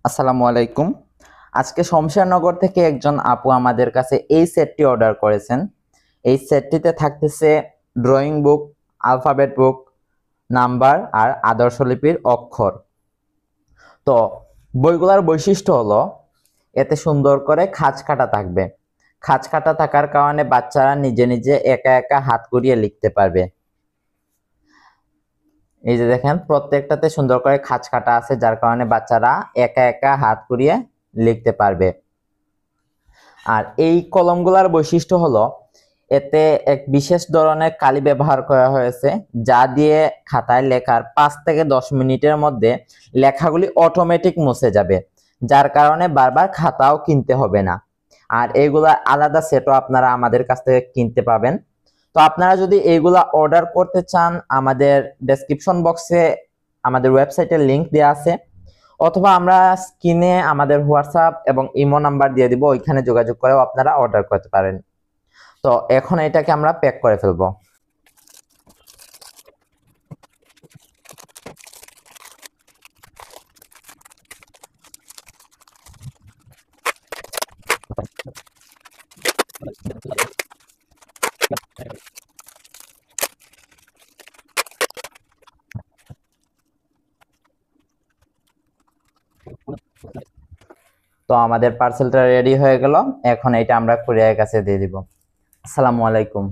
আসসালামু আলাইকুম। আজকে শমশেরনগর থেকে একজন আপু আমাদের কাছে এই সেটটি অর্ডার করেছেন। এই সেটটিতে থাকতেছে ড্রয়িং বুক, আলফাবেট বুক, নাম্বার আর আদর্শলিপির অক্ষর। তো বইগুলোর বৈশিষ্ট্য হলো এতে সুন্দর করে খাঁজ কাটা থাকবে। খাঁজ কাটা থাকার কারণে বাচ্চারা নিজে নিজে একা একা হাত ঘুরিয়ে লিখতে পারবে। এই যে দেখেন, প্রত্যেকটাতে সুন্দর করে খাঁজ কাটা আছে, যার কারণে বাচ্চারা একা একা হাত ঘুরিয়ে লিখতে পারবে। আর এই কলমগুলার বৈশিষ্ট্য হলো এতে এক বিশেষ ধরনের কালি ব্যবহার করা হয়েছে, যা দিয়ে খাতায় লেখার 5 থেকে 10 মিনিটের মধ্যে লেখাগুলি অটোমেটিক মুছে যাবে, যার কারণে বারবার খাতাও কিনতে হবে না। আর এইগুলা আলাদা সেটও আপনারা আমাদের কাছ থেকে কিনতে পাবেন। তো আপনারা যদি এইগুলা অর্ডার করতে চান, আমাদের ডেসক্রিপশন বক্সে আমাদের ওয়েবসাইটের লিংক দেওয়া আছে, অথবা আমরা স্ক্রিনে আমাদের হোয়াটসঅ্যাপ এবং ইমো নাম্বার দিয়ে দিব, ওইখানে যোগাযোগ করেও আপনারা অর্ডার করতে পারেন। তো এখন এটাকে আমরা প্যাক করে ফেলবো। তো আমাদের পার্সেলটা রেডি হয়ে গেল। এখন এটা আমরা কুরিয়ারের কাছে দিয়ে দিব। আসসালামু আলাইকুম।